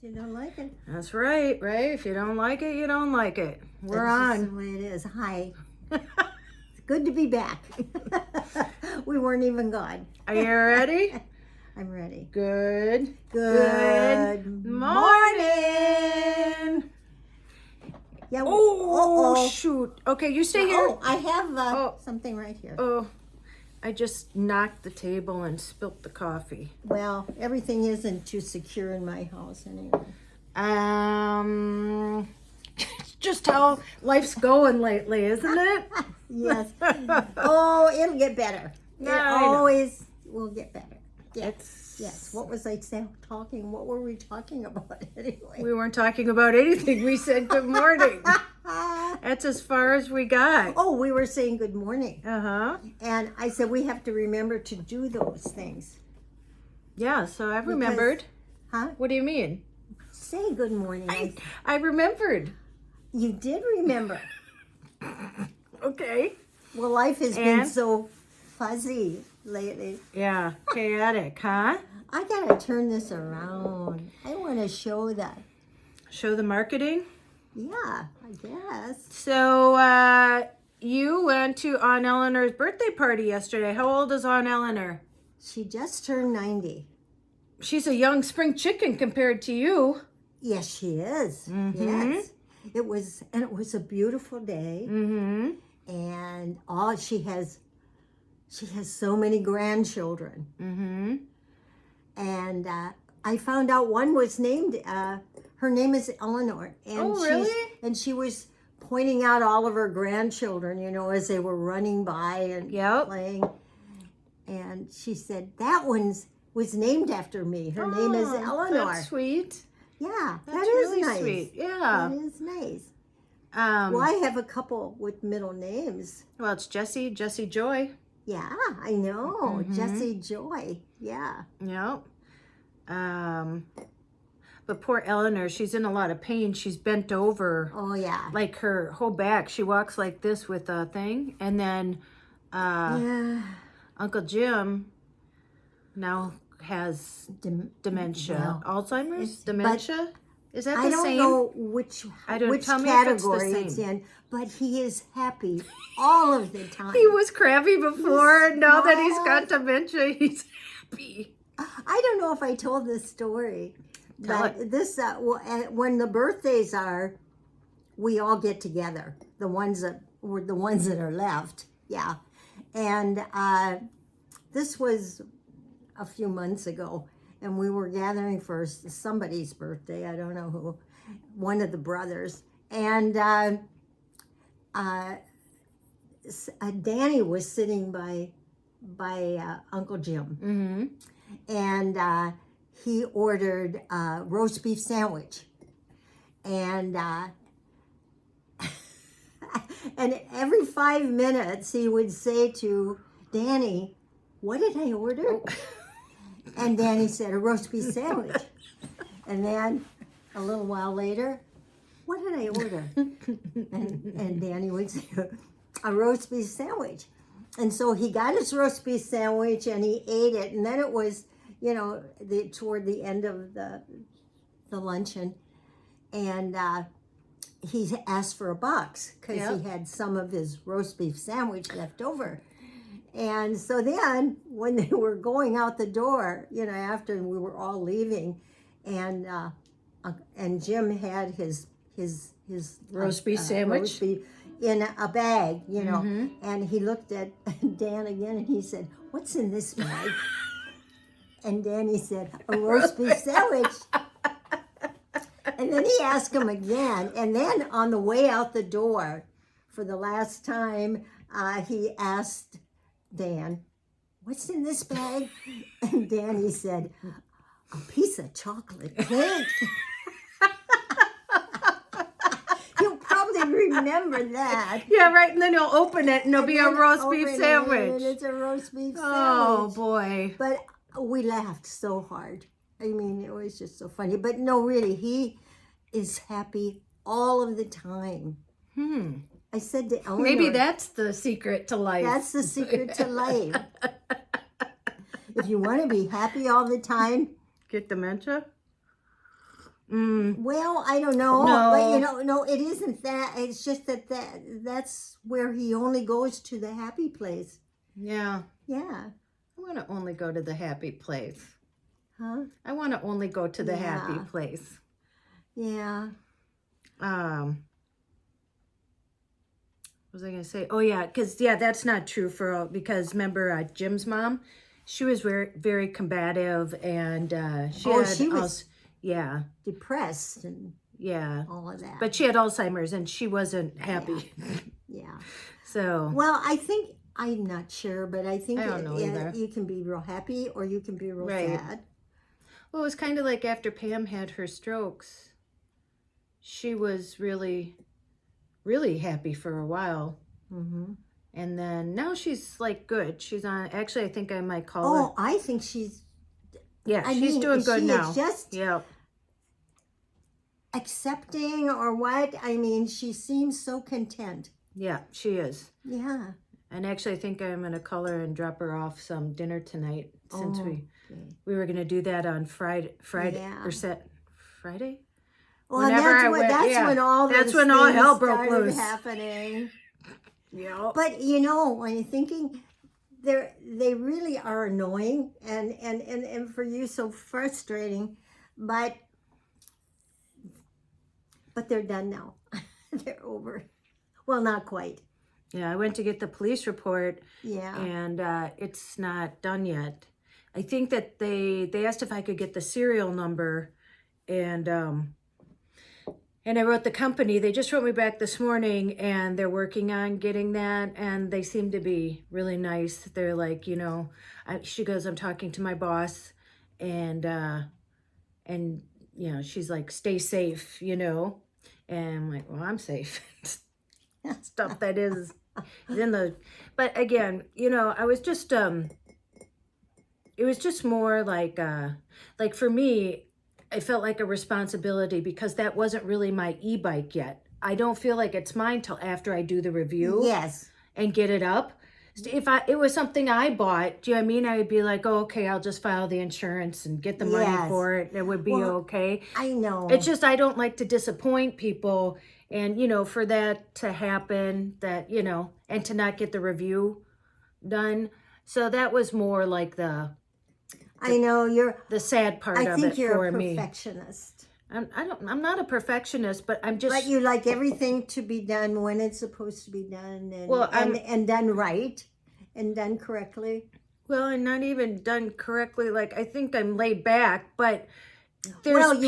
You don't like it. That's right, right? If you don't like it, you don't like it. We're That's just on. the way it is. Hi. It's good to be back. We weren't even gone. Are you ready? I'm ready. Good. Good morning. Yeah. Oh, shoot. Okay, you stay here. Oh, I have something right here. Oh, I just knocked the table and spilt the coffee. Well, everything isn't too secure in my house anyway. Just how life's going lately, isn't it? Yes. Oh, it'll get better. It always will get better. Yes. Yes. What was I talking? What were we talking about anyway? We weren't talking about anything. We said good morning. That's as far as we got. Oh, we were saying good morning. Uh-huh. And I said we have to remember to do those things. Yeah, so I remembered. Huh? What do you mean? Say good morning. I remembered. You did remember. Okay. Well, life has been so fuzzy lately. Yeah, chaotic, huh? I gotta turn this around. I want to show that. Show the marketing? Yeah, I guess. So, you went to Aunt Eleanor's birthday party yesterday. How old is Aunt Eleanor? She just turned 90. She's a young spring chicken compared to you. Yes, she is. Mm-hmm. Yes. It was a beautiful day. Mm-hmm. And she has so many grandchildren. Mm-hmm. And I found out one was named, her name is Eleanor. And really? And she was pointing out all of her grandchildren, as they were running by and playing. And she said, that one's was named after me. Her name is Eleanor. That's sweet. Yeah, That's that is really nice. sweet. Yeah. That is nice. Well, I have a couple with middle names. Well, it's Jessie Joy. Yeah, I know. Mm-hmm. Jessie Joy. Yeah. Yep. But poor Eleanor, she's in a lot of pain. She's bent over. Oh, yeah. Like her whole back. She walks like this with a thing. And then Uncle Jim now has dementia. Alzheimer's? Dementia? Is that the same? I don't know which category it's in, but he is happy all of the time. He was crabby before, and now that he's got dementia, he's happy. I don't know if I told this story, but this when the birthdays are, we all get together. The ones that are left, yeah. And this was a few months ago, and we were gathering for somebody's birthday. I don't know who, one of the brothers, and Danny was sitting by Uncle Jim, and he ordered a roast beef sandwich, and and every 5 minutes he would say to Danny, "What did I order?" And Danny said, "A roast beef sandwich." And then a little while later, "What did I order?" And Danny would say, "A roast beef sandwich." And so he got his roast beef sandwich and he ate it. And then it was, toward the end of the luncheon. And he asked for a box because he had some of his roast beef sandwich left over. And so then when they were going out the door, after we were all leaving, and Jim had his roast beef sandwich roast beef in a bag, and he looked at Dan again and he said, "What's in this bag?" And Danny said, "A roast beef sandwich." And then he asked him again, and then on the way out the door, for the last time, he asked Dan, "What's in this bag?" And Danny said, "A piece of chocolate cake." You'll probably remember that. Yeah, right. And then you'll open it and it'll be a roast beef sandwich. And it's a roast beef sandwich. Oh, boy. But we laughed so hard. I mean, it was just so funny. But no, really, he is happy all of the time. I said to Eleanor, maybe that's the secret to life. That's the secret to life. If you want to be happy all the time, get dementia. Well, I don't know, No. but no, it isn't that. It's just that's where he only goes to the happy place. Yeah. Yeah. I want to only go to the happy place. Huh? I want to only go to the happy Yeah. place. Yeah. What was I going to say? Oh, yeah, because, that's not true because remember Jim's mom? She was very, very combative, and she was depressed and all of that. But she had Alzheimer's, and she wasn't happy. Yeah. So. Well, I'm not sure, but I think don't know either. You can be real happy or you can be real sad. Well, it was kind of like after Pam had her strokes, she was really, really happy for a while. Mm-hmm. And then now she's like good. She's on, actually, I think I might call her. Oh, I think she's. Yeah, she's doing good now. Is just accepting or what? I mean, she seems so content. Yeah, she is. Yeah. And actually, I think I'm going to call her and drop her off some dinner tonight since we were going to do that on Friday or Friday? Well, that's when all hell broke loose. Happening. Yeah. But when you're thinking, they really are annoying and for you so frustrating, but they're done now. They're over. Well, not quite. Yeah, I went to get the police report. Yeah. And it's not done yet. I think that they asked if I could get the serial number, and I wrote the company. They just wrote me back this morning, and they're working on getting that, and they seem to be really nice. They're like, she goes, I'm talking to my boss, and she's like, stay safe, and I'm like, well, I'm safe. Stuff that is in the, but again, I was just, it was just more like for me, I felt like a responsibility because that wasn't really my e-bike yet. I don't feel like it's mine till after I do the review. Yes. And get it up. If it was something I bought, do you know what I mean? I would be like, oh, okay, I'll just file the insurance and get the money for it. It would be okay. I know. It's just I don't like to disappoint people. And, for that to happen, that, and to not get the review done. So that was more like the sad part of it for me. I think you're a perfectionist. I'm not a perfectionist, but I'm just. But you like everything to be done when it's supposed to be done, and done right, and done correctly. Well, and not even done correctly. Like I think I'm laid back, but there's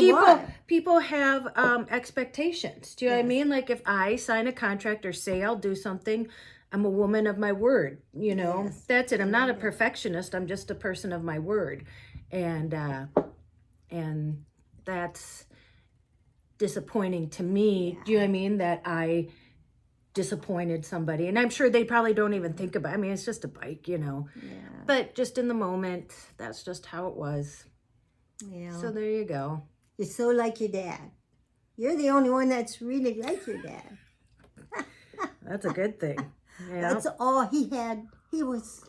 people have expectations. Do you know what I mean? Like if I sign a contract or say I'll do something, I'm a woman of my word. That's it. I'm not a perfectionist. I'm just a person of my word, and that's disappointing to me. Do you know what I mean? That I disappointed somebody, and I'm sure they probably don't even think about it. I mean, it's just a bike, but just in the moment, that's just how it was. Yeah. So there you go. You're so like your dad. You're the only one that's really like your dad. That's a good thing. Yeah. That's all he had. He was,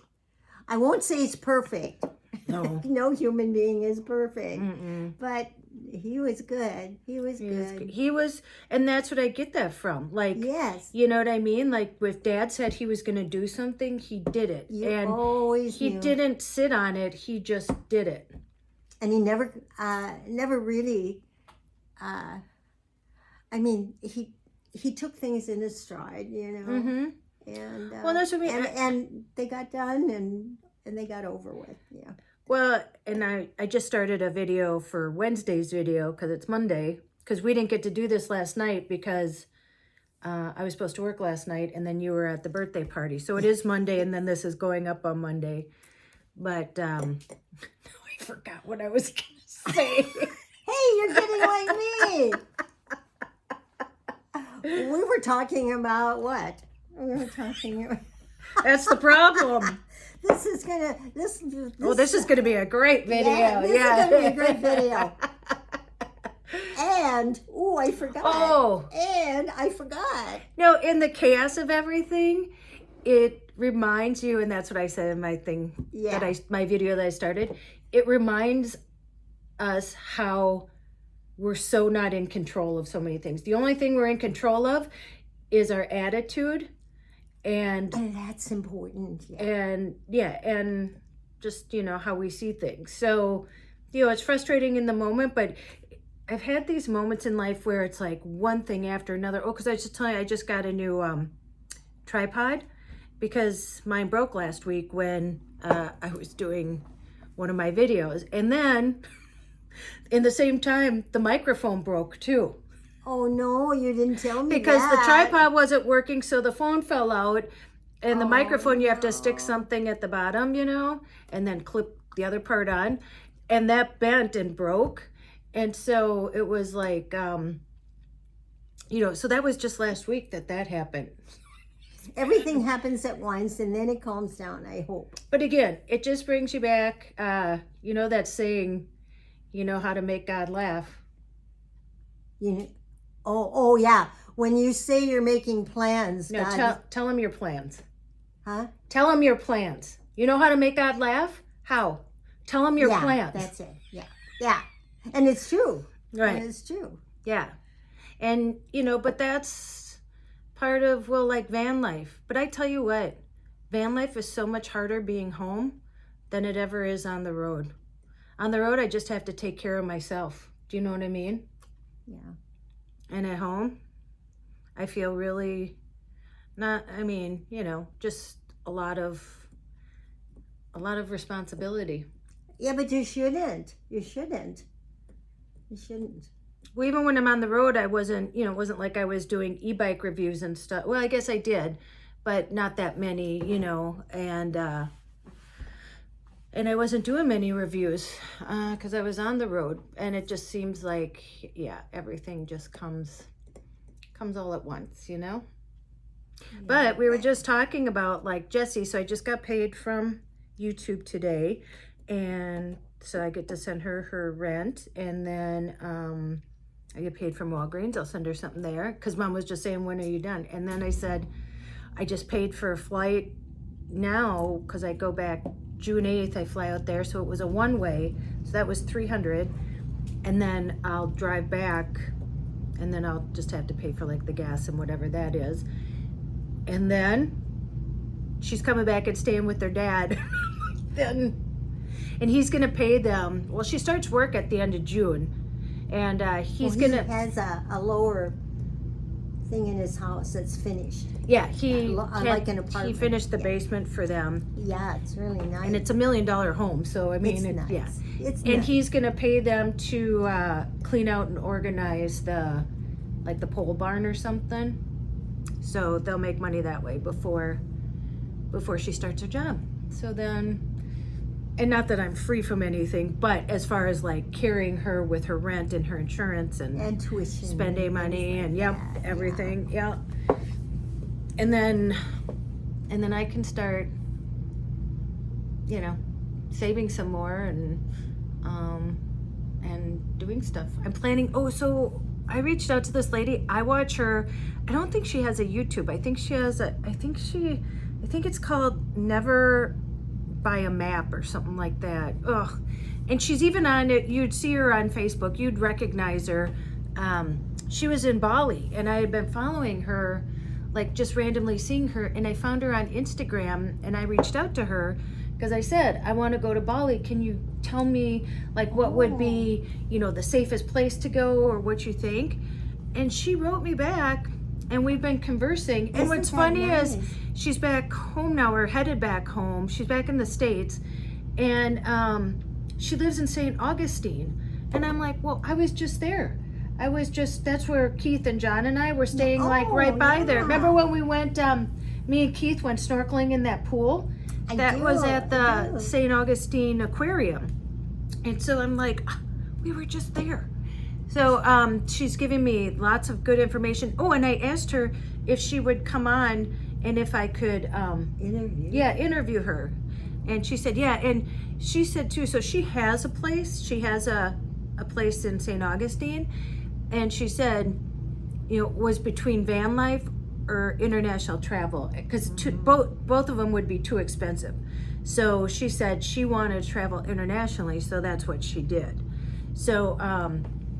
I won't say he's perfect. No. No human being is perfect. But he was good. He was good. He was, and that's what I get that from. Like, yes. You know what I mean? Like, if Dad said he was going to do something, he did it. He didn't sit on it. He just did it. And he never really, I mean, he took things in his stride, Mm-hmm. And well, that's what and they got done and they got over with. Yeah. Well, and I just started a video for Wednesday's video because it's Monday, because we didn't get to do this last night because I was supposed to work last night and then you were at the birthday party. So it is Monday and then this is going up on Monday. But I forgot what I was going to say. Hey, you're getting like me. We were talking about what? We were talking about... That's the problem. This is gonna be a great video. Yeah, this is gonna be a great video. And I forgot. No, in the chaos of everything, it reminds you, and that's what I said in my thing my video that I started. It reminds us how we're so not in control of so many things. The only thing we're in control of is our attitude, and that's important. and just, you know, how we see things. So, you know, it's frustrating in the moment, but I've had these moments in life where it's like one thing after another. Oh, because I just tell you, I just got a new tripod because mine broke last week when I was doing one of my videos. And then in the same time, the microphone broke too. Oh no, you didn't tell me Because that. the tripod wasn't working, so the phone fell out. And the microphone, you have to stick something at the bottom, you know, and then clip the other part on. And that bent and broke. And so it was like, you know, so that was just last week that happened. Everything happens at once and then it calms down, I hope. But again, it just brings you back, you know, that saying, you know how to make God laugh. You know, oh yeah. When you say you're making plans, No, God, tell him your plans. huh? Tell him your plans. You know how to make God laugh? How? Tell him your plans. That's it. Yeah. And it's true. Right. And it's true. Yeah. And, you know, but that's part of, well, like van life. But I tell you what, van life is so much harder being home than it ever is on the road. On the road, I just have to take care of myself. Do you know what I mean? Yeah. And at home, I feel really not, I mean, you know, just a lot of responsibility. Yeah, but you shouldn't. You shouldn't. Well, even when I'm on the road, I wasn't, you know, it wasn't like I was doing e-bike reviews and stuff. Well, I guess I did, but not that many, you know, and I wasn't doing many reviews because I was on the road, and it just seems like, yeah, everything just comes all at once, you know? Yeah. But we were just talking about, like, Jessie, so I just got paid from YouTube today, and so I get to send her rent, and then I get paid from Walgreens. I'll send her something there, because Mom was just saying, when are you done? And then I said, I just paid for a flight now, because I go back June 8th, I fly out there, so it was a one-way, so that was $300, and then I'll drive back, and then I'll just have to pay for, like, the gas and whatever that is. And then she's coming back and staying with their dad. And he's gonna pay them. Well, she starts work at the end of June, and he has a lower thing in his house that's finished. Yeah, like an apartment. He finished the basement for them. Yeah, it's really nice. And it's $1 million home, so I mean, nice. Yeah. It's and nice. He's gonna pay them to clean out and organize the pole barn or something. So they'll make money that way before she starts her job. So then, and not that I'm free from anything, but as far as like carrying her with her rent and her insurance and tuition, spending money and everything, yeah. And then I can start, you know, saving some more and doing stuff. I'm planning. Oh, so I reached out to this lady. I watch her. I don't think she has a YouTube. I think she has I think it's called Never Buy a Map or something like that. Ugh. And she's even on it. You'd see her on Facebook. You'd recognize her. She was in Bali, and I had been following her, like just randomly seeing her, and I found her on Instagram, and I reached out to her because I said, I want to go to Bali. Can you tell me like what would be, you know, the safest place to go or what you think? And she wrote me back, and we've been conversing. And what's funny is she's back home now, or headed back home. She's back in the States, and she lives in St. Augustine. And I'm like, well, I was just there. That's where Keith and John and I were staying, like right by there. Remember when we went, me and Keith went snorkeling in that pool? That was at the St. Augustine Aquarium. And so I'm like, we were just there. So she's giving me lots of good information. Oh, and I asked her if she would come on and if I could interview her. And she said, yeah. And she said too, so she has a place. She has a place in St. Augustine. And she said, you know, was between van life or international travel, because both of them would be too expensive. So she said she wanted to travel internationally, so that's what she did. So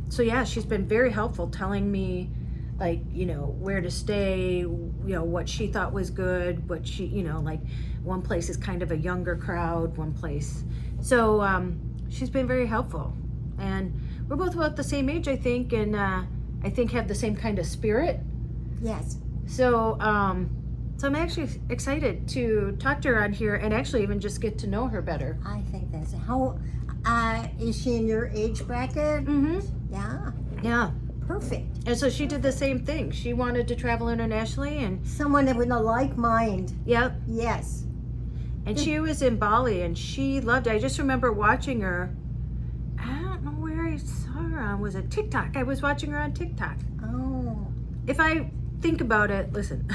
so yeah, she's been very helpful telling me, like, you know, where to stay, you know, what she thought was good, what she, you know, like one place is kind of a younger crowd, one place. So she's been very helpful. And we're both about the same age, I think, and I think have the same kind of spirit. Yes. So, so I'm actually excited to talk to her on here and actually even just get to know her better. I think that's how. Is she in your age bracket? Mm-hmm. Yeah. Yeah. Perfect. And so she did the same thing. She wanted to travel internationally, and Someone with a like mind. yep. Yes. And she was in Bali, and she loved it. I just remember watching her. I don't know where I saw her on. Was it TikTok? I was watching her on TikTok. Oh. If I think about it, listen,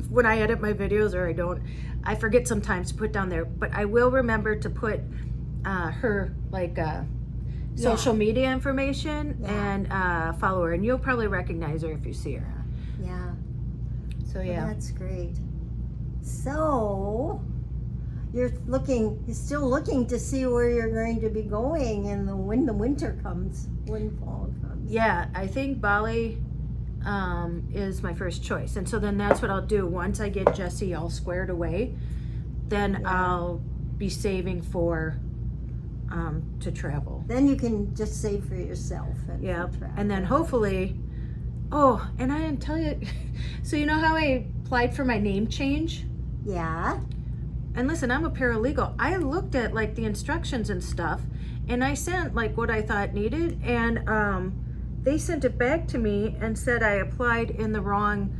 when I edit my videos, or I don't, I forget sometimes to put down there, but I will remember to put her like social media information and follow her, and you'll probably recognize her if you see her. Yeah. So Well, yeah. that's great. So you're still looking to see where you're going to be going, and when the winter comes, when fall comes. Yeah, I think Bali is my first choice, and so then that's what I'll do once I get Jesse all squared away. Then I'll be saving for to travel. Then you can just save for yourself. And Yeah, for travel. and then hopefully. Oh, and I didn't tell you. So you know how I applied for my name change? Yeah. And listen, I'm a paralegal. I looked at like the instructions and stuff, and I sent like what I thought needed, and they sent it back to me and said I applied in the wrong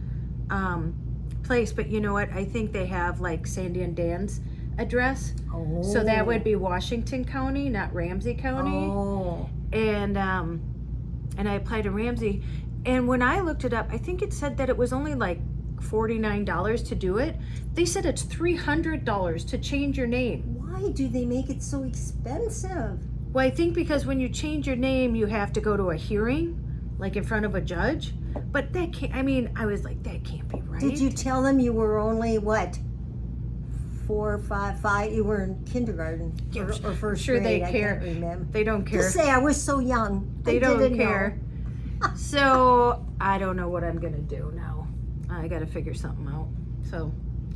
place. But you know what? I think they have like Sandy and Dan's address. Oh. So that would be Washington County, not Ramsey County. Oh. And I applied to Ramsey. And when I looked it up, I think it said that it was only like $49 to do it. They said it's $300 to change your name. Why do they make it so expensive? Well, I think because when you change your name, you have to go to a hearing, like in front of a judge. But that can't, I mean, I was like, that can't be right. Did you tell them you were only what? 4, 5? You were in kindergarten or first sure grade. they care. I can't remember. They don't care. Just say I was so young. They I don't didn't care. know. So I don't know what I'm gonna do now. I gotta figure something out. So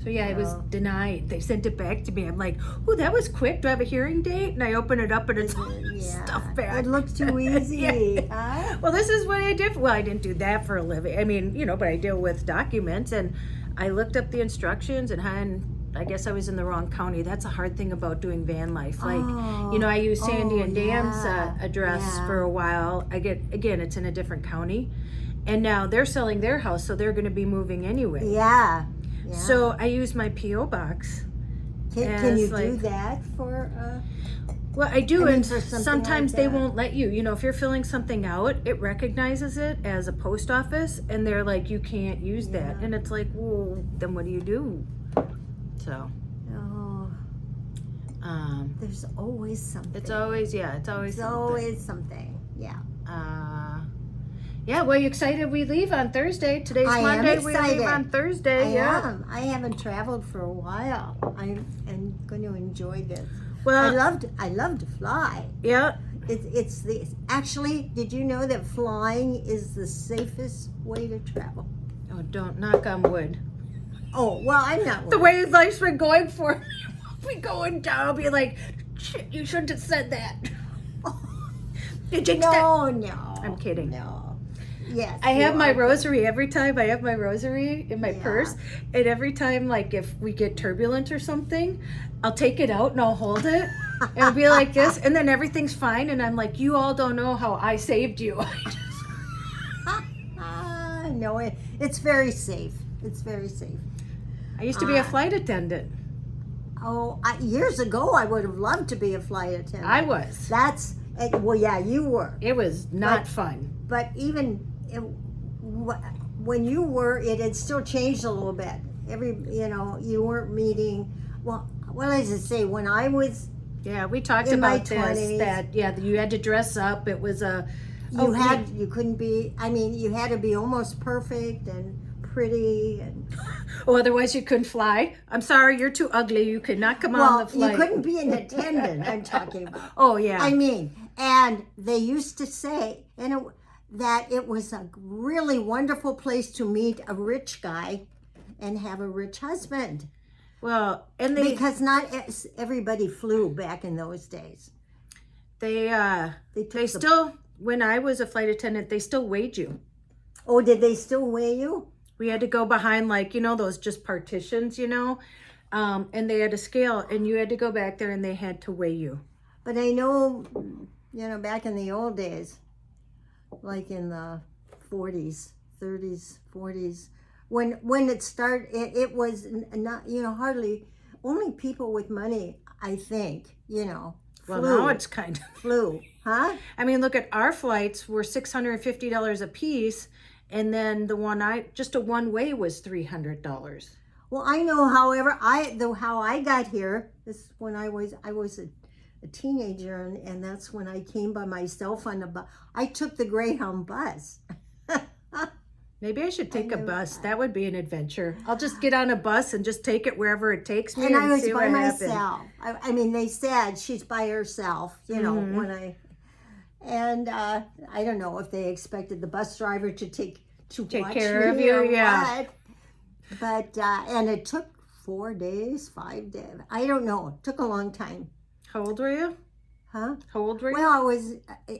yeah, it was denied. They sent it back to me. I'm like, oh, that was quick. Do I have a hearing date? And I open it up and it's stuff back. It looked too easy. Yeah. Well, this is what I did. Well, I didn't do that for a living. I mean, you know, but I deal with documents, and I looked up the instructions, and I guess I was in the wrong county. That's a hard thing about doing van life. Like, you know, I used Sandy and Dan's address for a while. Again, it's in a different county. And now they're selling their house, so they're going to be moving anyway. Yeah. So I used my P.O. box. Can you do that for? Well, I do, and for something sometimes like they that. won't let you. You know, if you're filling something out, it recognizes it as a post office, and they're like, you can't use that. And it's like, well, then what do you do? So. Oh. There's always something. It's always something. Yeah. Yeah, well, you excited we leave on Thursday? Today's I am Monday, we excited. leave on Thursday. I haven't traveled for a while. I'm going to enjoy this. Well, I love to fly. Yeah. Actually, did you know that flying is the safest way to travel? Oh, don't knock on wood. Oh, well, I'm not worried. The way life's been going for me, we going down, I'll be like, shit, you shouldn't have said that. You jinxed it. No. I'm kidding. No. Yes. I have my rosary every time. I have my rosary in my purse, and every time, like, if we get turbulent or something, I'll take it out and I'll hold it, and it'll be like this, and then everything's fine, and I'm like, you all don't know how I saved you. No, it's very safe. It's very safe. I used to be a flight attendant. Oh, years ago, I would have loved to be a flight attendant. I was. Well, yeah, you were. It was not fun. But even when you were, it had still changed a little bit. You weren't meeting. Well, what does it say? When I was we talked in about my 20s, this. That you had to dress up. It was you couldn't be. I mean, you had to be almost perfect and pretty and. Oh, otherwise you couldn't fly. I'm sorry, you're too ugly. You could not come on the flight. You couldn't be an attendant. I'm talking about. Oh yeah. I mean, and they used to say, and that it was a really wonderful place to meet a rich guy and have a rich husband. Well, and because not everybody flew back in those days. They still, when I was a flight attendant, they still weighed you. Oh, did they still weigh you? We had to go behind, like, you know, those just partitions, you know, and they had a scale, and you had to go back there and they had to weigh you. But I know, you know, back in the old days, like in the 40s, 30s, 40s, when it started, it was not, you know, hardly, only people with money, I think, you know, Well, now it's kind of flew, huh? I mean, look at our flights were $650 a piece, and then the just a one way was $300. Well, I know, however, how I got here is when I was a teenager, and that's when I came by myself on a bus. I took the Greyhound bus. Maybe I should take a bus. That would be an adventure. I'll just get on a bus and just take it wherever it takes me. And I was see by what myself. I mean, they said she's by herself, you know, Mm-hmm. I don't know if they expected the bus driver to take watch care of me you, or yeah. what. But, and it took 4 days, 5 days. I don't know. It took a long time. How old were you? Huh? How old were you? Well, I was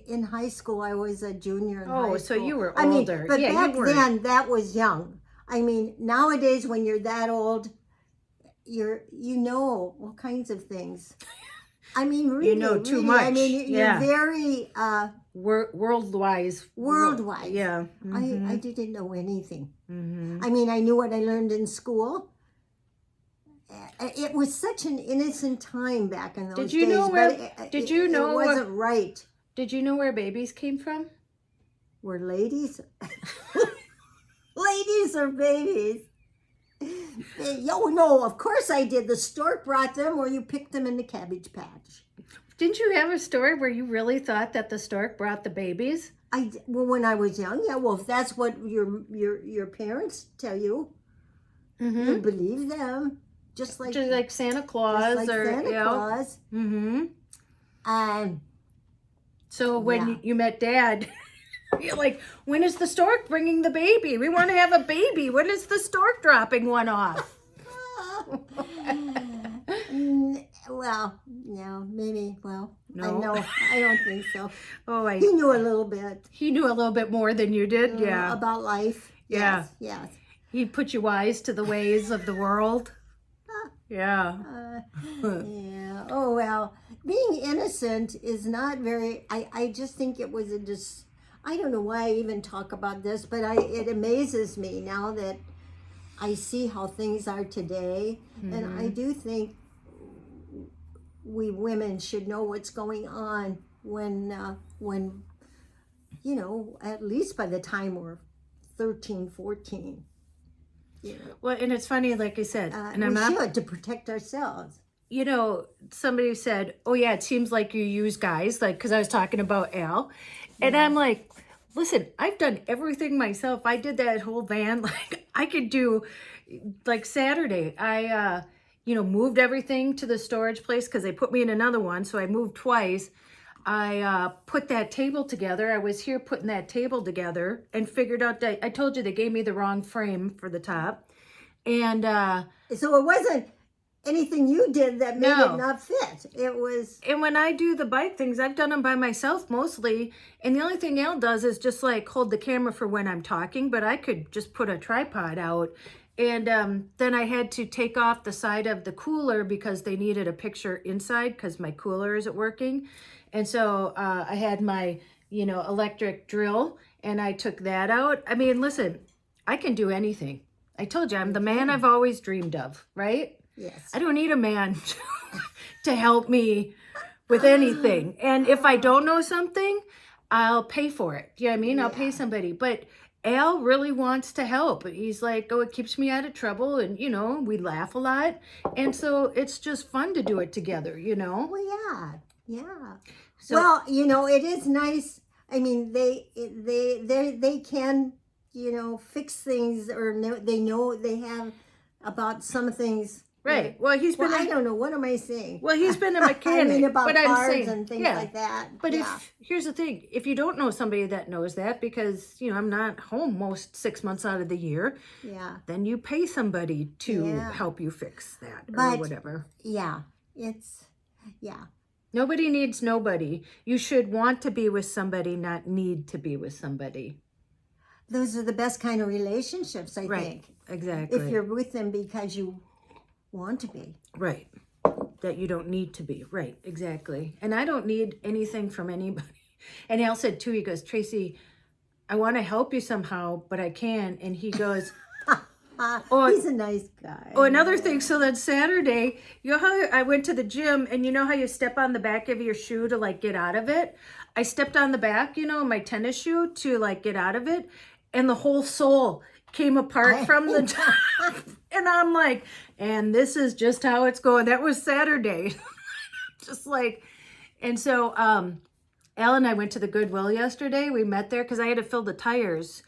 in high school. I was a junior in high school. Oh, so you were I mean, older. but Yeah, back you were. then, that was young. I mean, nowadays, when you're that old, you know all kinds of things. I mean, really, You know too really, much. I mean, you're Yeah. very Worldwise. worldwide. Yeah. I didn't know anything. Mm-hmm. I mean, I knew what I learned in school. It was such an innocent time back in those days. Did you know where? But Did you know it wasn't right? Did you know where babies came from? Were ladies? Ladies or babies? Oh, no, of course I did. The stork brought them, or you picked them in the cabbage patch. Didn't you have a story where you really thought that the stork brought the babies? Well, when I was young, yeah. Well, if that's what your parents tell you, Mm-hmm. you believe them. Just like Santa Claus, just like or Santa Claus. Mm-hmm. So when Yeah. you met Dad, you're like, when is the stork bringing the baby? We want to have a baby. When is the stork dropping one off? Well, no, maybe. Well, No. I don't think so. Oh, He knew a little bit. he knew a little bit more than you did. Yeah. About life. Yeah. Yes. He put you wise to the ways of the world. Yeah. Yeah. Oh, well, being innocent is not very, I just think it was I don't know why I even talk about this, but it amazes me now that I see how things are today. And I do think we women should know what's going on when, you know, at least by the time we're 13, 14. You know. Well, and it's funny, like I said, and I'm we not, should, to protect ourselves. you know, somebody said, oh yeah, it seems like you use guys, like, because I was talking about Al. And I'm like, listen, I've done everything myself. I did that whole van. Like, I could do, like, Saturday, I, you know, moved everything to the storage place because they put me in another one. So I moved twice. I put that table together. I was here putting that table together and figured out that, I told you they gave me the wrong frame for the top. And So it wasn't anything you did that made No. it not fit. It was, and when I do the bike things, I've done them by myself mostly. And the only thing Al does is just like hold the camera for when I'm talking, but I could just put a tripod out. And then I had to take off the side of the cooler because they needed a picture inside because my cooler isn't working. And so I had my, you know, electric drill and I took that out. I mean, listen, I can do anything. I told you, I'm the man I've always dreamed of, right? yes. I don't need a man to help me with anything. And if I don't know something, I'll pay for it. You know what I mean? I'll pay somebody. But Al really wants to help. He's like, oh, it keeps me out of trouble. And, you know, we laugh a lot. And so it's just fun to do it together, you know? Well, yeah. So, Well, you know, it is nice. I mean, they can, you know, fix things, or they know they have about some things Right. Well, he's been. Well, I don't know. What am I saying? Well, he's been a I mechanic. mean, about but I'm cars saying, and things yeah. like that. But yeah. here's the thing: if you don't know somebody that knows that, because I'm not home most 6 months out of the year, Yeah. then you pay somebody to Yeah. help you fix that or But- whatever. Yeah. It's, yeah. Nobody needs nobody. You should want to be with somebody, not need to be with somebody. Those are the best kind of relationships, I Right. think. Exactly. If you're with them because you want to be. Right. That you don't need to be. Right. Exactly. And I don't need anything from anybody. And Al said too, he goes, Tracy, I want to help you somehow, but I can. And he goes, He's a nice guy. oh, another thing. So that Saturday, you know how I went to the gym and you know how you step on the back of your shoe to like get out of it? I stepped on the back, my tennis shoe to like get out of it. And the whole sole came apart from the top. And I'm like, and this is just how it's going. That was Saturday. Just like, and so Al and I went to the Goodwill yesterday. We met there because I had to fill the tires.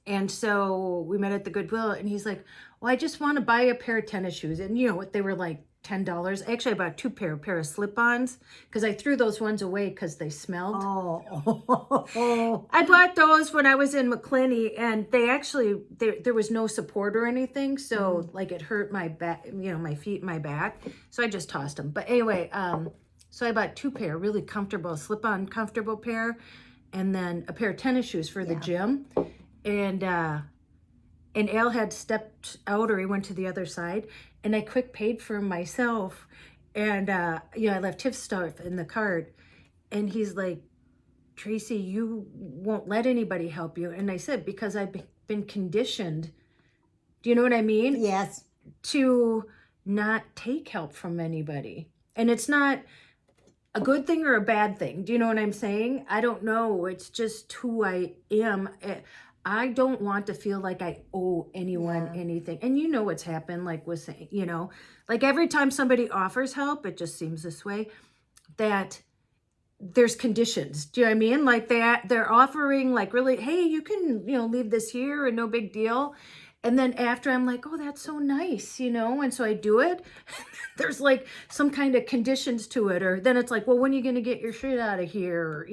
And so we met at the Goodwill and he's like, well, I just want to buy a pair of tennis shoes. And you know what? They were like $10. Actually, I bought a pair of slip-ons because I threw those ones away because they smelled. Oh. I bought those when I was in McClinney and they actually, there was no support or anything. So like it hurt my back, my feet and my back. So I just tossed them. But anyway, so I bought 2 pair, really comfortable, slip-on comfortable pair. And then a pair of tennis shoes for the gym. And Al had stepped out or he went to the other side and I quick paid for myself. And, I left his stuff in the cart and he's like, Tracy, you won't let anybody help you. And I said, because I've been conditioned. Do you know what I mean? Yes. To not take help from anybody. And it's not a good thing or a bad thing. Do you know what I'm saying? I don't know. It's just who I am. I don't want to feel like I owe anyone anything. And you know what's happened, like was saying, like every time somebody offers help, it just seems this way, that there's conditions. Do you know what I mean? Like they're offering like really, hey, you can, leave this here and no big deal. And then after I'm like, oh, that's so nice, and so I do it. There's like some kind of conditions to it. Or then it's like, well, when are you going to get your shit out of here?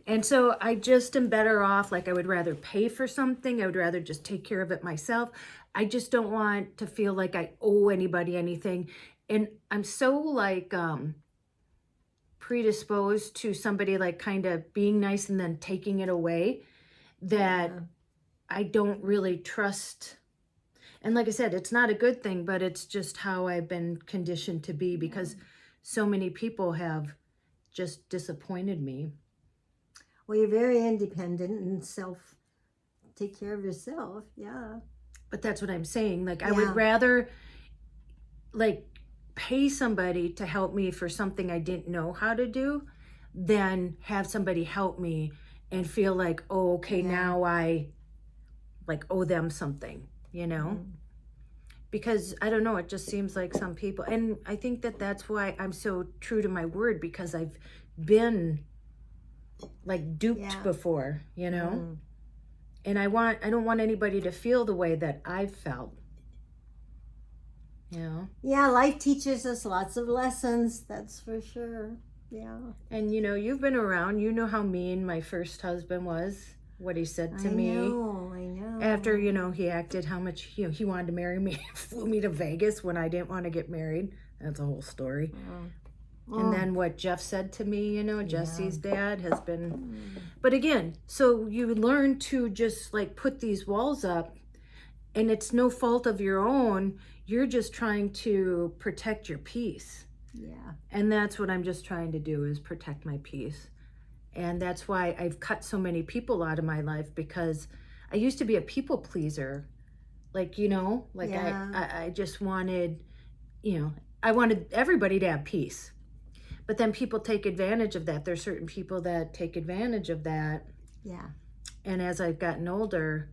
And so I just am better off. Like I would rather pay for something. I would rather just take care of it myself. I just don't want to feel like I owe anybody anything. And I'm so like predisposed to somebody like kind of being nice and then taking it away that I don't really trust. And like I said, it's not a good thing, but it's just how I've been conditioned to be because so many people have just disappointed me. Well, you're very independent and take care of yourself. Yeah. But that's what I'm saying. Like, I would rather like pay somebody to help me for something I didn't know how to do than have somebody help me and feel like, oh, okay, now I like owe them something, because I don't know, it just seems like some people, and I think that that's why I'm so true to my word, because I've been like duped before, and I don't want anybody to feel the way that I've felt. Yeah, life teaches us lots of lessons, that's for sure. Yeah. And you've been around, how mean my first husband was. What he said to me. I know. After, he acted how much, he wanted to marry me, flew me to Vegas when I didn't want to get married. That's a whole story. And then what Jeff said to me, Jesse's dad has been, but again, so you learn to just like put these walls up and it's no fault of your own. You're just trying to protect your peace. Yeah. And that's what I'm just trying to do, is protect my peace. And that's why I've cut so many people out of my life, because I used to be a people pleaser. Like, I just wanted, I wanted everybody to have peace. But then people take advantage of that. There's certain people that take advantage of that. Yeah. And as I've gotten older,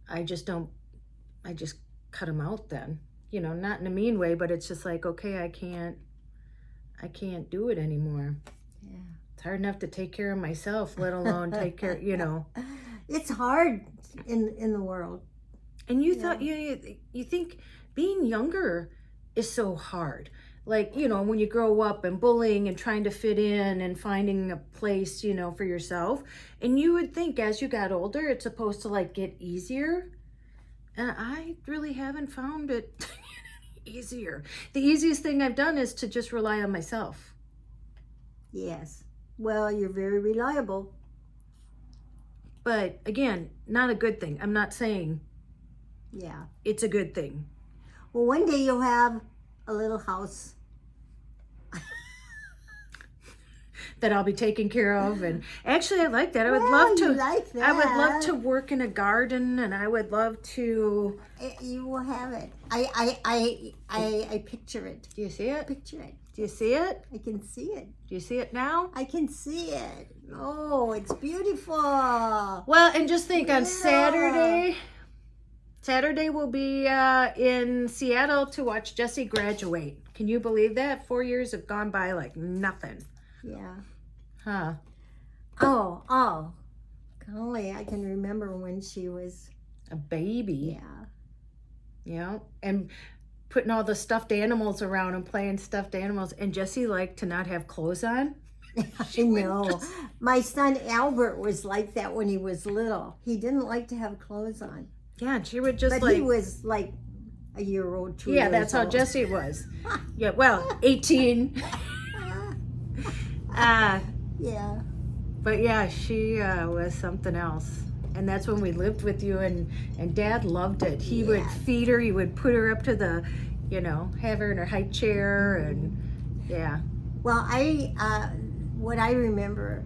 I just cut them out then. Not in a mean way, but it's just like, okay, I can't do it anymore. Yeah. It's hard enough to take care of myself, let alone take care, It's hard in the world. And you thought you think being younger is so hard. Like, you know, when you grow up and bullying and trying to fit in and finding a place, you know, for yourself. And you would think as you got older, it's supposed to like get easier. And I really haven't found it easier. The easiest thing I've done is to just rely on myself. Yes. Well, you're very reliable. But again, not a good thing. I'm not saying Yeah. it's a good thing. Well, one day you'll have a little house. That I'll be taken care of, and actually I like that. I would Well, love to you like that. I would love to work in a garden, and I would love to. You will have it. I picture it. Do you see it? Picture it. Do you see it? I can see it. Do you see it now? I can see it. Oh, it's beautiful. Well, and just think on Yeah. Saturday we'll be in Seattle to watch Jessie graduate. Can you believe that? 4 years have gone by like nothing. Yeah. Huh. Oh. Golly, I can remember when she was. A baby. Yeah. You know, and putting all the stuffed animals around and playing stuffed animals. And Jessie liked to not have clothes on. I know. My son Albert was like that when he was little. He didn't like to have clothes on. Yeah, and she would just But like. he was like a year old, 2 Yeah, years that's how old. Jessie was. Yeah, well, 18. Yeah. But yeah, she was something else. And that's when we lived with you, and Dad loved it. He would Yes. feed her, he would put her up to the, you know, have her in her high chair, and yeah. Well, what I remember,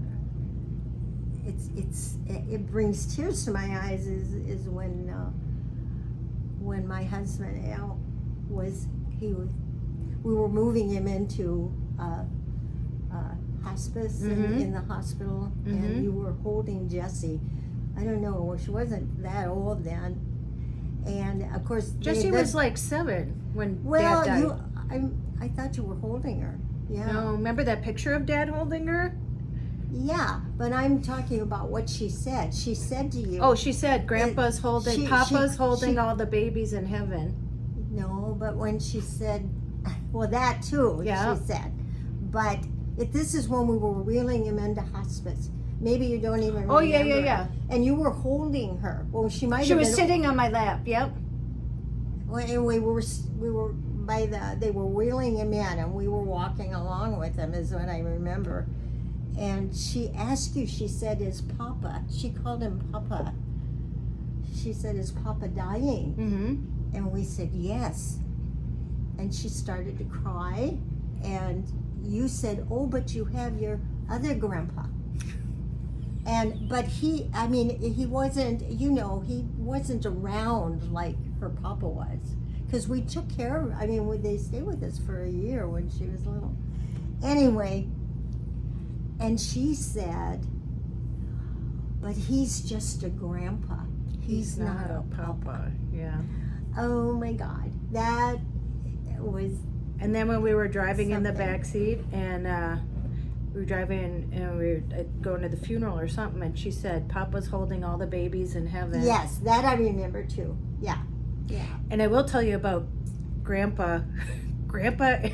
it brings tears to my eyes is when my husband Al we were moving him into hospice in the hospital, and you were holding Jessie. I don't know, she wasn't that old then, and of course Jessie was like 7 when well, Dad died. I thought you were holding her. Yeah. No, remember that picture of Dad holding her? Yeah, but I'm talking about what she said. She said to you. Oh, she said Grandpa's holding, Papa's holding all the babies in heaven. No, but when she said, well, that too, Yeah. she said. But this is when we were wheeling him into hospce. Maybe you don't even remember. Oh, yeah. And you were holding her. Well, she might She have was been. sitting on my lap, yep. Well, and we were they were wheeling him in, and we were walking along with him, is what I remember. And she asked you, she said, is Papa, she called him Papa. She said, is Papa dying? Mm-hmm. And we said, yes. And she started to cry, and you said, oh, but you have your other grandpa. But he wasn't, he wasn't around like her papa was. Because we took care of, they stayed with us for a year when she was little. Anyway, and she said, but he's just a grandpa. He's not a papa. Yeah. Oh my God, that was. And then when we were driving in the Something. back seat, and we were driving, and we were going to the funeral or something, and she said, Papa's holding all the babies in heaven. Yes, that I remember too. Yeah. And I will tell you about Grandpa. Grandpa,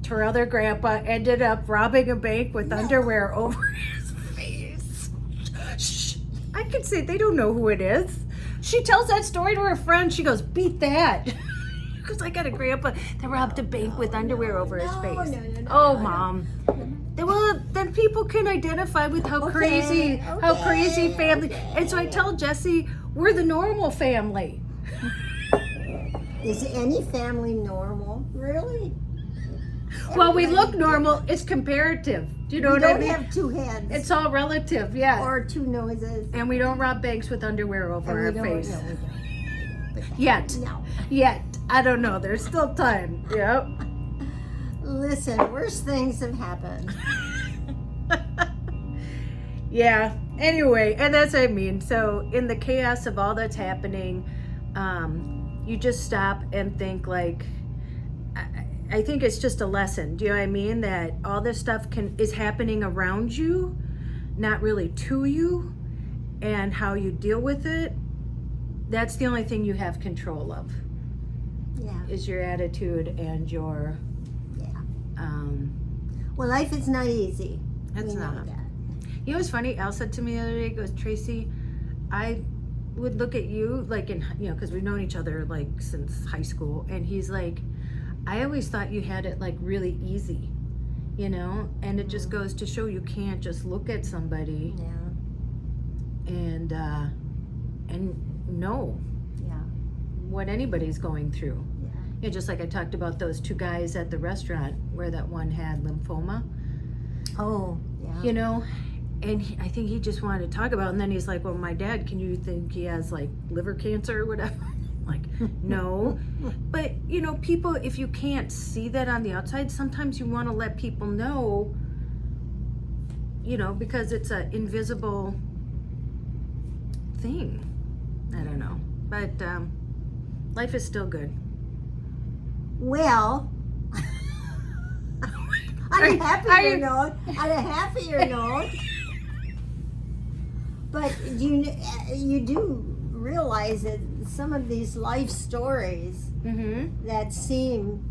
her other grandpa, ended up robbing a bank with underwear over his face. Shh. I can say they don't know who it is. She tells that story to her friend. She goes, beat that. Because I got a grandpa that robbed a bank with underwear over his face. No, Mom. Well, then people can identify with how crazy family. And so I tell Jessie, we're the normal family. Is any family normal? Really? Well, we Everybody- look normal. It's comparative. Do you know We what I don't mean? have two heads. It's all relative, yeah. or two noses. And we don't rob banks with underwear over our And we don't- face. no, we don't. But- Yet. No. Yet. I don't know. There's still time. Yep. Listen, worse things have happened. Yeah. Anyway, and that's what I mean. So in the chaos of all that's happening, you just stop and think like, I think it's just a lesson. Do you know what I mean? That all this stuff is happening around you, not really to you, and how you deal with it that's the only thing you have control of. Yeah. Is your attitude and your Well, life is not easy. It's We know not. that. You know what's funny? Al said to me the other day, he goes, Tracy, I would look at you like because we've known each other like since high school, and he's like, I always thought you had it like really easy, and it just goes to show you can't just look at somebody Yeah. and know Yeah. what anybody's going through. Yeah. Just like I talked about those two guys at the restaurant where that one had lymphoma, Oh, yeah. And I think he just wanted to talk about it. And then he's like, well, my dad, can you think he has like liver cancer or whatever? Like, no. But, people, if you can't see that on the outside, sometimes you want to let people know, because it's an invisible thing. I don't know. But life is still good. Well, on a happier note, but you do realize that some of these life stories that seem,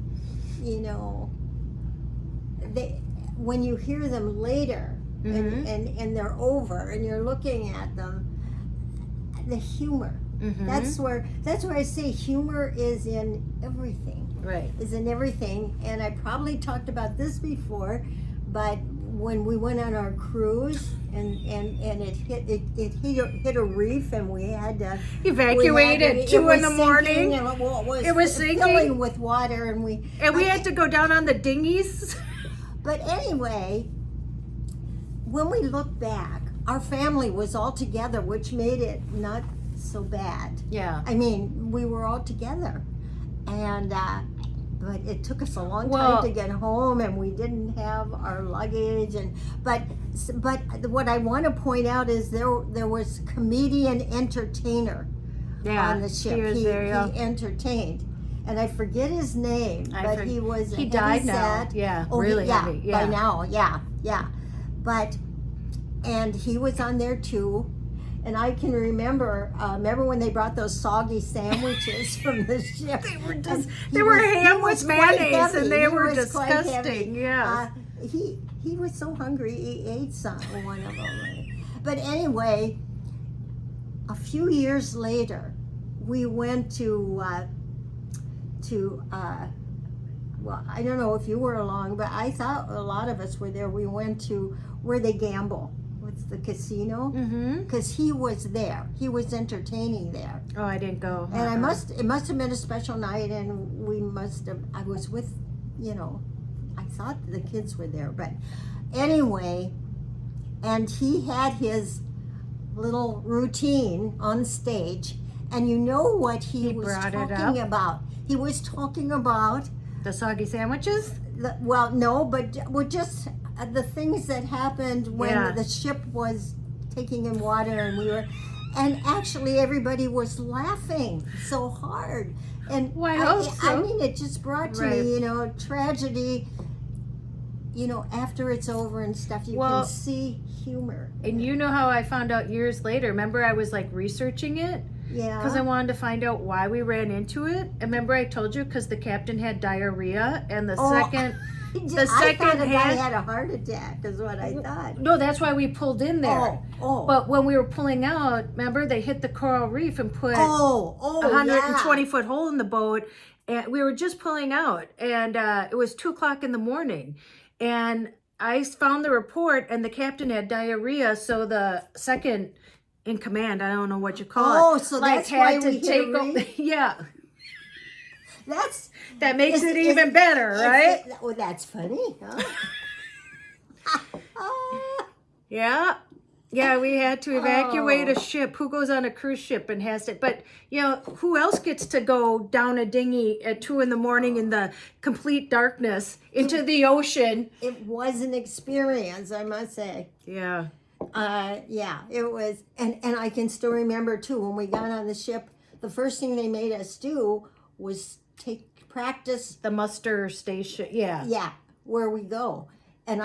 when you hear them later and they're over and you're looking at them, the humor. That's where I say humor is in everything. Right. Is in everything. And I probably talked about this before, but when we went on our cruise and it hit a reef and we had to evacuate at 2 in the morning. And it was sinking, filling with water, and we had to go down on the dinghies. But anyway, when we look back, our family was all together, which made it not so bad. Yeah. I mean, we were all together, and but it took us a long time to get home, and we didn't have our luggage. But what I want to point out is there was comedian entertainer on the ship. He entertained, and I forget his name, but he died now. Yeah, really heavy. Yeah. By now, yeah. But and he was on there too. And I can remember when they brought those soggy sandwiches from the ship. They were ham with mayonnaise, and they were disgusting. Yeah. He was so hungry he ate one of them. But anyway, a few years later, we went to well, I don't know if you were along, but I thought a lot of us were there. We went to where they gamble. What's the casino? Because he was there. He was entertaining there. Oh, I didn't go. And it must have been a special night, and I was with, I thought the kids were there. But anyway, and he had his little routine on stage, and you know what he was talking about? He was talking about the soggy sandwiches? Just the things that happened when the ship was taking in water, and actually everybody was laughing so hard. And I mean, it just brought to me, tragedy, after it's over and stuff, you can see humor. And you know how I found out years later? Remember, I was like researching it? Yeah. Because I wanted to find out why we ran into it. And remember, I told you because the captain had diarrhea, and the second. I thought the guy had a heart attack, is what I thought. No, that's why we pulled in there. Oh. But when we were pulling out, remember, they hit the coral reef and put a 120-foot hole in the boat. And we were just pulling out, and it was 2:00 in the morning. And I found the report, and the captain had diarrhea, so the second in command, I don't know what you call it. Oh, so that's why we hit a reef? Yeah. That makes it even better, right? Well, that's funny, huh? Yeah, we had to evacuate a ship. Who goes on a cruise ship and has to? But, who else gets to go down a dinghy at 2 in the morning in the complete darkness into the ocean? It was an experience, I must say. Yeah. It was. And I can still remember, too, when we got on the ship, the first thing they made us do was practice the muster station. Yeah, where we go, and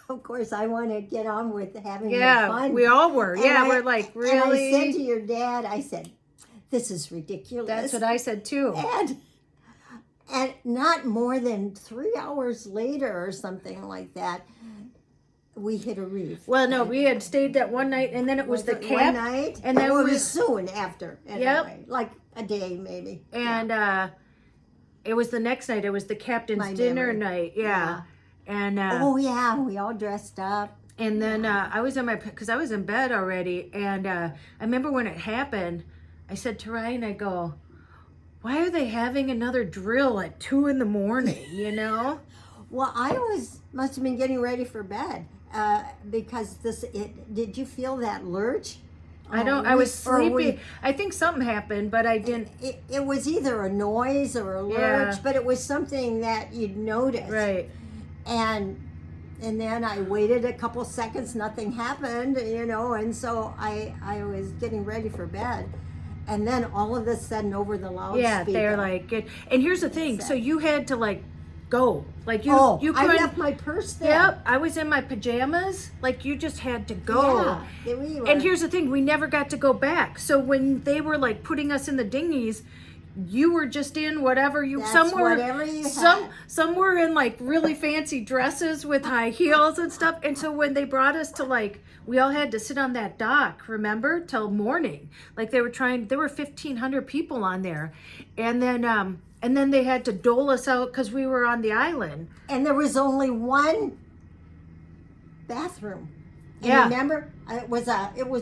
of course I want to get on with having fun. We all were. And we're like, really. And I said to your dad, I said, this is ridiculous. That's what I said too. And not more than 3 hours later or something like that, we hit a reef. Well, no, we had stayed that one night, and then it was the One cap. night, and then it we was soon after. Anyway, Yep. like a day maybe. And it was the next night. It was the captain's My dinner memory. night. Yeah. And Oh yeah, we all dressed up. and then I was because I was in bed already, and I remember when it happened, I said to Ryan, I go, why are they having another drill at 2 a.m? You know? Well, must have been getting ready for bed because did you feel that lurch? I don't. I was sleepy. I think something happened, but I didn't. It was either a noise or a lurch, but it was something that you'd notice. Right. And then I waited a couple seconds, nothing happened, and so I was getting ready for bed. And then all of a sudden over the loudspeaker. Yeah, they're like, and here's the thing. So you had to like go. Like you couldn't. I left my purse there. Yep, I was in my pajamas. Like you just had to go. Yeah, we were. And here's the thing, we never got to go back. So when they were like putting us in the dinghies, you were just in whatever you whatever you had. Some were in like really fancy dresses with high heels and stuff. And so when they brought us to like, we all had to sit on that dock, remember, till morning. Like there were 1,500 people on there. And then they had to dole us out because we were on the island. And there was only one bathroom. And Yeah. remember, it was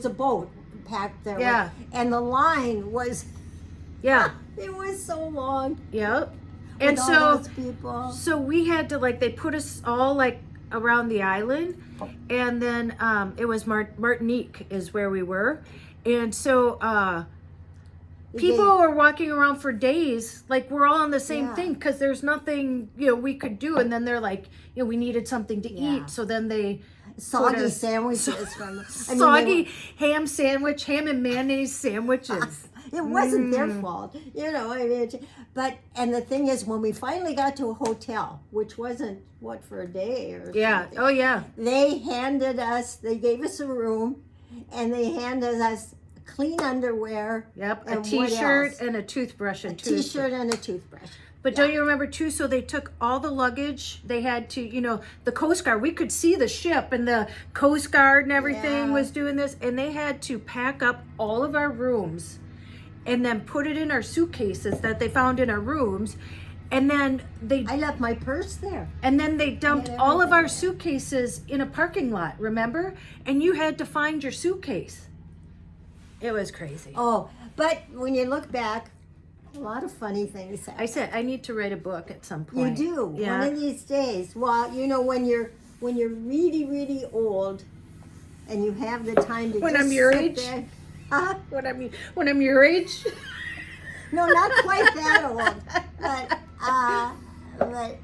a boat packed there. Yeah. And the line was, Yeah. it was so long. Yep. With And all those people. so we had to like, they put us all like around the island, and then it was Martinique is where we were. And so people were walking around for days, like we're all on the same thing because there's nothing we could do. And then they're like, we needed something to eat, so then they Soggy sandwiches from soggy ham and mayonnaise sandwiches. It wasn't their fault, and the thing is, when we finally got to a hotel, which wasn't for a day or something, oh yeah, they gave us a room, and they handed us clean underwear. Yep, a and t-shirt and a toothbrush and t-shirt and a toothbrush. But don't you remember too? So they took all the luggage. They had to, the Coast Guard. We could see the ship, and the Coast Guard and everything was doing this, and they had to pack up all of our rooms, and then put it in our suitcases that they found in our rooms, and then I left my purse there. And then they dumped all of our suitcases in a parking lot. Remember? And you had to find your suitcase. It was crazy. Oh, but when you look back, a lot of funny things happen. I said I need to write a book at some point. You do. Yeah. One of these days. Well, when you're really, really old, and you have the time to When just I'm your sit age? there. Huh? When I'm your age. No, not quite that old. But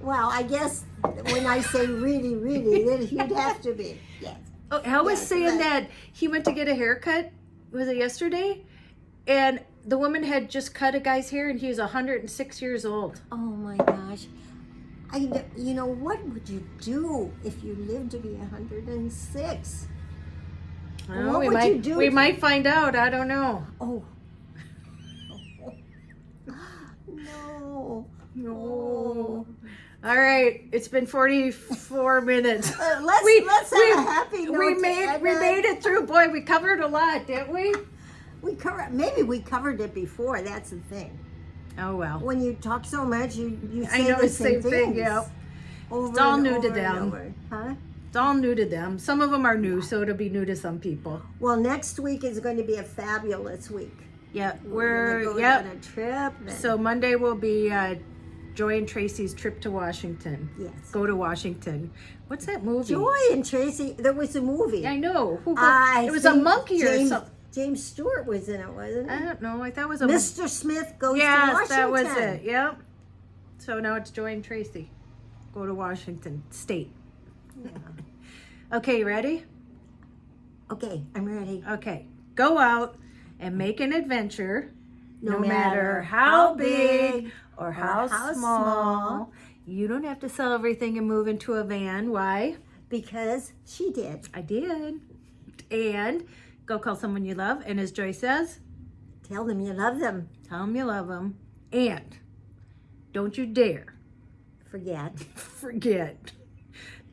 well, I guess when I say really, really, then you'd have to be. Yes. Oh, Hal was saying but- that he went to get a haircut. Was it yesterday? And the woman had just cut a guy's hair, and he was 106 years old. Oh my gosh. What would you do if you lived to be 106? What would you do? We might find out. I don't know. Oh. No. No. All right, it's been 44 minutes. Let's have a happy note. We made it through. Boy, we covered a lot, didn't we? Maybe we covered it before. That's the thing. Oh well. When you talk so much, you I say know the it's the same thing. things Yeah. over It's all and new to over and them. over. Huh? It's all new to them. Some of them are new, so it'll be new to some people. Well, next week is going to be a fabulous week. Yeah, We're going to go on a trip. So Monday will be Joy and Tracy's trip to Washington. Yes. Go to Washington. What's that movie? Joy and Tracy. There was a movie. I know. I it was a think monkey or something. James Stewart was in it, wasn't I it? don't know. I thought it was a Mr. Smith Goes to Yes, Washington. that was it. Yep. So now it's Joy and Tracy. Go to Washington State. Yeah. Okay, you ready? Okay, I'm ready. Okay. Go out and make an adventure, no matter matter how big or how how small. You don't have to sell everything and move into a van. Why? Because she did. I did. And go call someone you love. And as Joy says, Tell them you love them. Tell them you love them. And don't you dare forget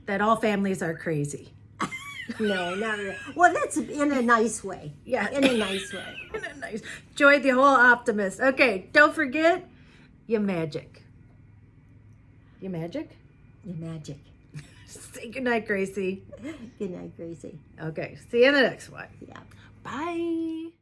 that all families are crazy. No, not really. Well, that's in a nice way. Yeah. In a nice way. In a nice. Joy the whole optimist. Okay, don't forget your magic. Your magic? Your magic. Say goodnight, Gracie. Good night, Gracie. Okay, see you in the next one. Yeah. Bye.